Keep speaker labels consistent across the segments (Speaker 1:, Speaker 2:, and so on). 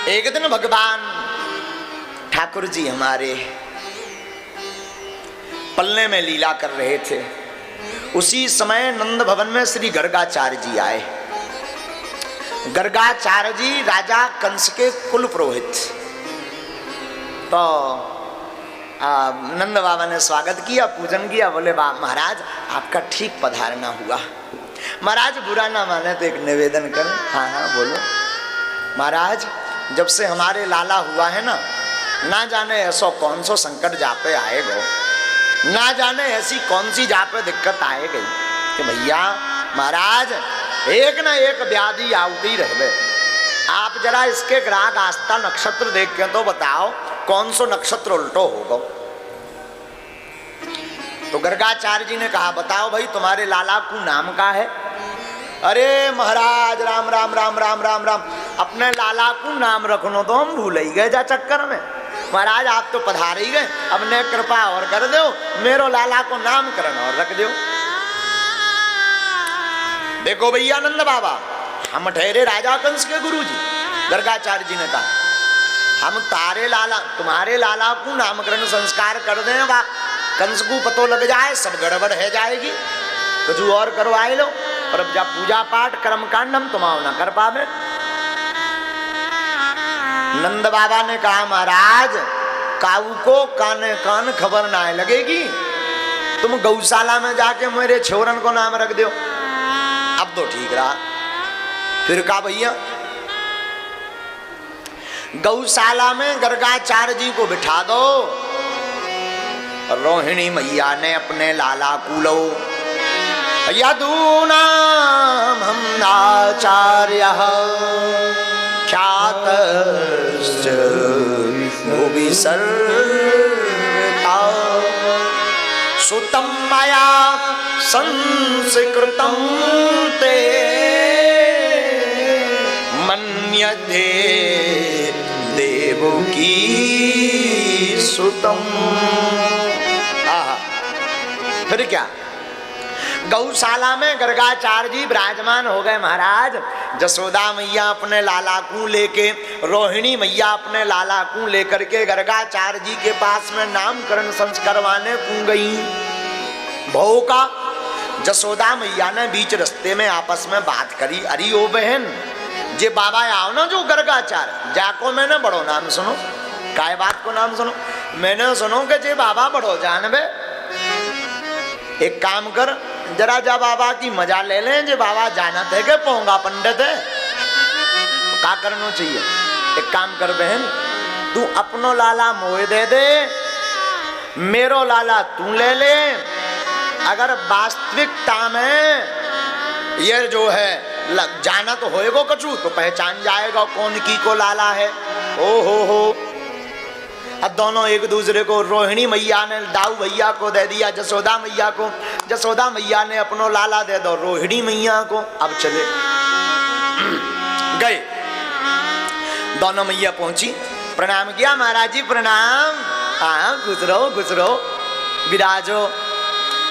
Speaker 1: एक दिन भगवान ठाकुर जी हमारे पल्ले में लीला कर रहे थे। उसी समय नंद भवन में श्री गर्गाचार्य जी आए। गर्गाचार्य जी राजा कंस के कुल पुरोहित। तो नंद बाबा ने स्वागत किया, पूजन किया। बोले महाराज आपका ठीक पधारना हुआ। महाराज बुरा ना माने तो एक निवेदन करें। हाँ हाँ बोलो। महाराज जब से हमारे लाला हुआ है ना जाने ऐसा कौन सो संकट जा पे आएगा, ना जाने ऐसी कौन सी जा पे दिक्कत आए गई कि भैया महाराज एक ना एक व्याधि आउती रहे। आप जरा इसके ग्राहक आस्था नक्षत्र देख के तो बताओ कौन सो नक्षत्र उल्टो होगा। तो गर्गाचार्य जी ने कहा बताओ भाई तुम्हारे लाला को नाम का है। अरे महाराज राम राम राम राम राम राम, अपने लाला को नाम रखनो तो हम भूल ही गए जा चक्कर में। महाराज आप तो पधार ही गए, अब ने कृपा और कर दो, मेरो लाला को नामकरण और रख दो। देखो भैया नंद बाबा, हम ठहरे राजा कंस के गुरु जी। गर्गाचार्य जी ने कहा हम तुम्हारे लाला को नामकरण संस्कार कर दें, बा कंस को पतो लग जाए सब गड़बड़ है जाएगी, कुछ और करवाए लो। और अब जब पूजा पाठ कर्म कांड हम तुम्हारा ना कर पावे। नंद बाबा ने कहा महाराज काऊ को काने कान खबर ना लगेगी, तुम गौशाला में जाके मेरे छोरन को नाम रख दो। अब तो ठीक रहा। फिर कहा भैया गौशाला में गर्गाचार्य जी को बिठा दो। रोहिणी मैया ने अपने लाला को लो यदूनाम हम आचार्य ख्यात सुतम मया संस्कृतम ते मन्यते देवकी सुतम। फिर क्या गौशाला में गर्गाचार्य जी विराजमान हो गए। महाराज जसोदा मैया अपने लाला को लेके, रोहिणी मैया अपने लाला को लेकर के गर्गाचार्य जी के पास में नामकरण संस्कारवाने को गई। भौ का जसोदा मैया ने बीच रास्ते में आपस में बात करी, अरे ओ बहन जे बाबा आओ ना जो गर्गाचार्य जाको मैंने बड़ो नाम सुनो। काय बात को नाम सुनो? मैंने सुनो कि जे बाबा बड़ो जानबे, एक काम कर जरा जा बाबा की मजा ले लें। जे बाबा जानत है कि पोंगा पंडित है तो क्या करना चाहिए? एक काम कर बहन, तू अपनो लाला मोए दे दे, मेरो लाला तू ले ले। अगर वास्तविकता में ये जो है जाना तो होएगा कछु, तो पहचान जाएगा कौन की को लाला है। ओ हो अब दोनों एक दूसरे को, रोहिणी मैया ने दाऊ भैया को दे दिया जसोदा मैया को, जसोदा मैया ने अपनो लाला दे दो रोहिणी मैया को। अब चले गए, दोनों मैया पहुंची, प्रणाम किया। महाराज जी प्रणाम। हाँ खुश रहो विराजो।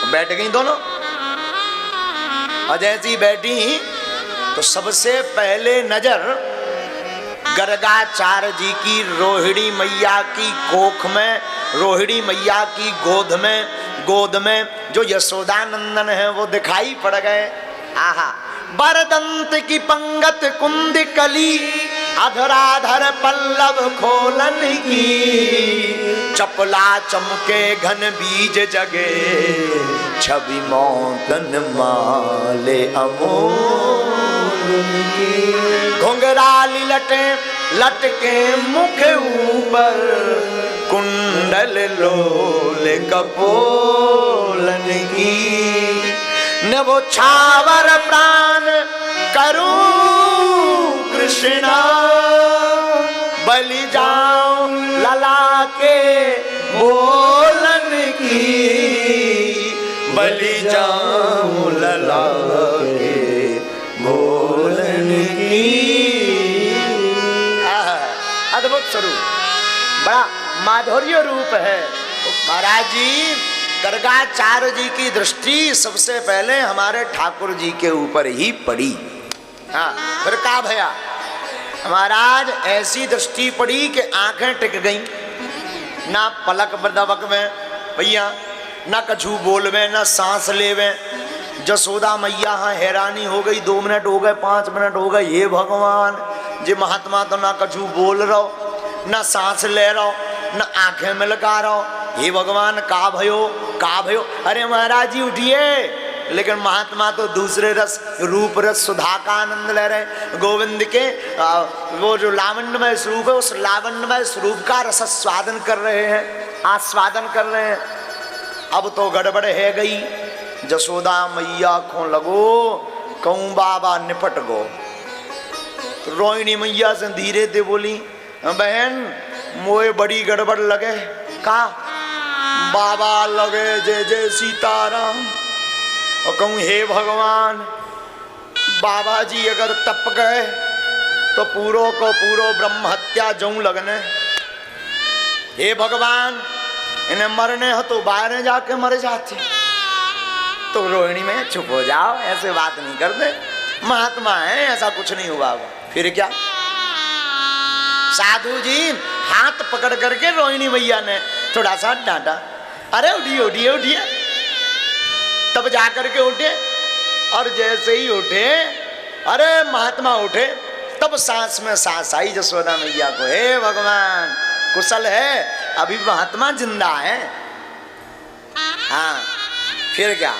Speaker 1: बैठ गई दोनों, और जैसी बैठी तो सबसे पहले नजर गर्गाचार्य जी की रोहिणी मैया की कोख में, रोहिणी मैया की गोद में जो यशोदानंदन है वो दिखाई पड़ गए। आहा बरदंत की पंगत कुंद कली, अधराधर पल्लव खोलन की, चपला चमके घन बीज जगे, छवि मौतन माले अमोल की। घुंघराली लटके मुख ऊपर, कुंडल लोल कपोलन की। न वो छावर प्राण करूं कृष्णा, बलि जाऊं लला के बोलन की, बलि जाऊं लला के बोलन की। अद्भुत स्वरूप, बड़ा माधुर्य रूप है। महाराज जी गर्गाचार्य जी की दृष्टि सबसे पहले हमारे ठाकुर जी के ऊपर ही पड़ी। हाँ फिर का भया महाराज ऐसी दृष्टि पड़ी कि आंखें टिक गईं, ना पलक दबक में भैया, ना कछु बोलवे, ना सांस लेवे। जसोदा मैया हाँ हैरानी हो गई, 2 मिनट हो गए, 5 मिनट हो गए, ये भगवान जे महात्मा तो ना कछु बोल रहो, ना सांस ले रहो, ना आंखें मिलका रहो, हे भगवान का भयो का भयो। अरे महाराज जी उठिए। लेकिन महात्मा तो दूसरे रस, रूप रस सुधा का आनंद ले रहे। गोविंद के वो जो लावण्यमय स्वरूप है, उस लावण्यमय स्वरूप का रस स्वादन कर रहे हैं, आस्वादन कर रहे हैं। अब तो गड़बड़ है गई। जसोदा मैया को लगो कहूँ बाबा निपट गो। तो रोहिणी मैया से धीरे दे बोली, बहन मोए बड़ी गड़बड़ लगे। का बाबा लगे जय जय सीताराम। और कहूँ हे भगवान, बाबा जी अगर तप गए तो पूरो को पूरो ब्रह्म हत्या जऊं लगने। हे भगवान, इन्हें मरने हो तो बाहर जाके मर जाते। तो रोहिणी में चुप हो जाओ, ऐसे बात नहीं करते, महात्मा है, ऐसा कुछ नहीं हुआ। फिर क्या, साधु जी हाथ पकड़ करके रोहिणी मैया ने थोड़ा सा डांटा। अरे उठिए उठिए उठिए। तब जाकर के उठे, और जैसे ही उठे, अरे महात्मा उठे, तब सांस में सांस आई जसोदा मैया को। हे भगवान कुशल है, अभी महात्मा जिंदा है। हाँ फिर क्या,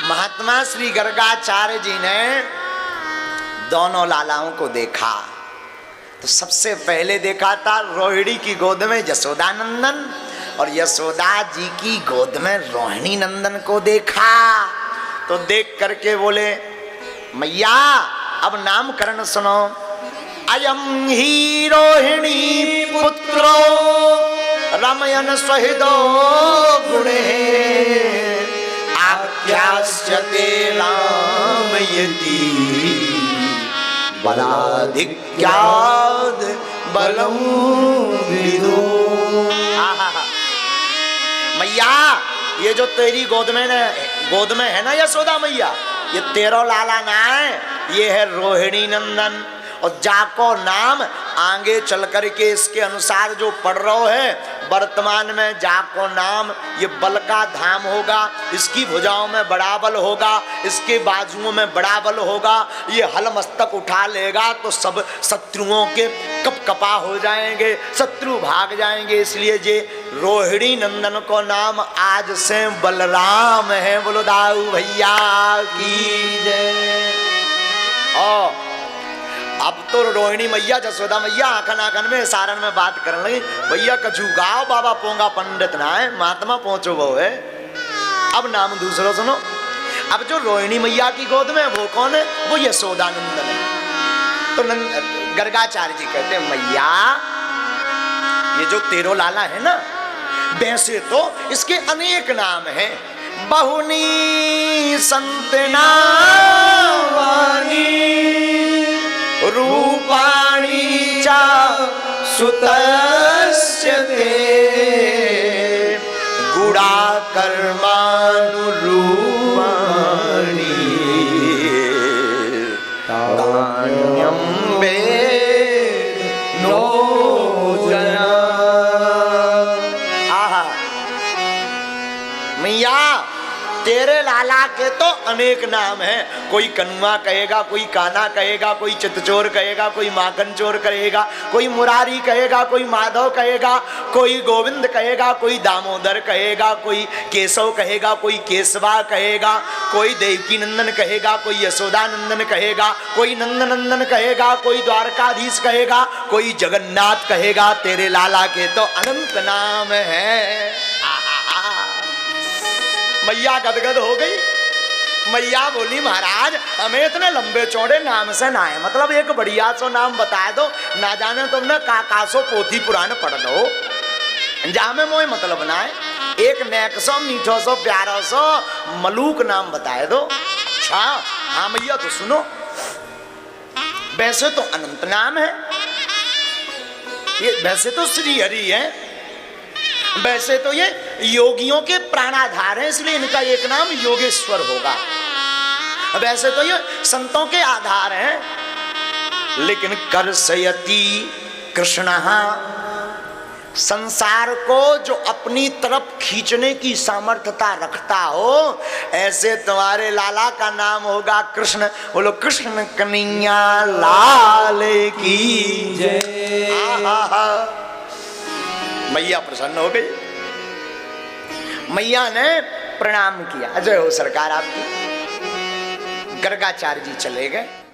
Speaker 1: महात्मा श्री गर्गाचार्य जी ने दोनों लालाओं को देखा। तो सबसे पहले देखा था रोहिणी की गोद में यशोदा नंदन, और यशोदा जी की गोद में रोहिणी नंदन को देखा। तो देख करके बोले, मैया अब नामकरण सुनो। अयम ही रोहिणी पुत्रो रमयन सहितो गुणे आख्यास्यते रामयति बलाधिक्याद बलम विदो। मैया ये जो तेरी गोद में है ना यशोदा मैया, ये तेरो लाला ना है, ये है रोहिणी नंदन। और जाको नाम आगे चल करके इसके अनुसार जो पढ़ रहा है, वर्तमान में जाको नाम ये बल का धाम होगा। इसकी भुजाओं में बड़ा बल होगा, इसके बाजुओं में बड़ा बल होगा। ये हल मस्तक उठा लेगा तो सब शत्रुओं के कप कपा हो जाएंगे, शत्रु भाग जाएंगे। इसलिए जे रोहिणी नंदन को नाम आज से बलराम है। बोलो दाऊ भैया की जय। और अब तो रोहिणी मैया जसोदा मैया आखन आखन में सारण में बात करने लगी, भैया कछु गाओ, बाबा पोंगा पंडित ना है, महात्मा पहुंचो वो है। अब नाम दूसरा सुनो। अब जो रोहिणी मैया की गोद में वो कौन है, वो यशोदा नंदन है। तो गर्गाचार्य जी कहते हैं, मैया ये जो तेरो लाला है ना, वैसे तो इसके अनेक नाम हैं। बहुनी संतना रूपाणी चा सुतस्य ते गुड़ा कर्मानुरूपाणी तान्यं वेद नो जना। आहा मैया तेरे लाला के तो अनेक नाम हैं। कोई कनुआ कहेगा, कोई काना कहेगा, कोई चितचोर कहेगा, कोई माखन चोर कहेगा, कोई मुरारी कहेगा, कोई माधव कहेगा, कोई गोविंद कहेगा, कोई दामोदर कहेगा, कोई केशव कहेगा, कोई केशवा कहेगा, कोई देवकी नंदन कहेगा, कोई यशोदा नंदन कहेगा, कोई नंद नंदन कहेगा, कोई द्वारकाधीश कहेगा, कोई जगन्नाथ कहेगा। तेरे लाला के तो अनंत नाम है। मैया गदगद हो गई। मैया बोली, महाराज हमें इतने लंबे चौड़े नाम से ना है, मतलब एक बढ़िया सो नाम बता दो, ना जाने तुमने काकासो पोथी पुराण पढ़ दो, जहाँ में मोए मतलब ना है। एक नेक सो मीठो सो प्यारो सो मलूक नाम बताए दो। अच्छा हाँ मैया तो सुनो, वैसे तो अनंत नाम है ये, वैसे तो श्री हरि है, वैसे तो ये योगियों के प्राणाधार हैं, इसलिए इनका एक नाम योगेश्वर होगा। वैसे तो ये संतों के आधार हैं, लेकिन कर्षयति कृष्ण, संसार को जो अपनी तरफ खींचने की सामर्थ्यता रखता हो, ऐसे तुम्हारे लाला का नाम होगा कृष्ण। बोलो कृष्ण कन्हैया लाल की जय। मैया प्रसन्न हो गई, मैया ने प्रणाम किया। अजय हो सरकार आपकी। गर्गाचार्य जी चले गए।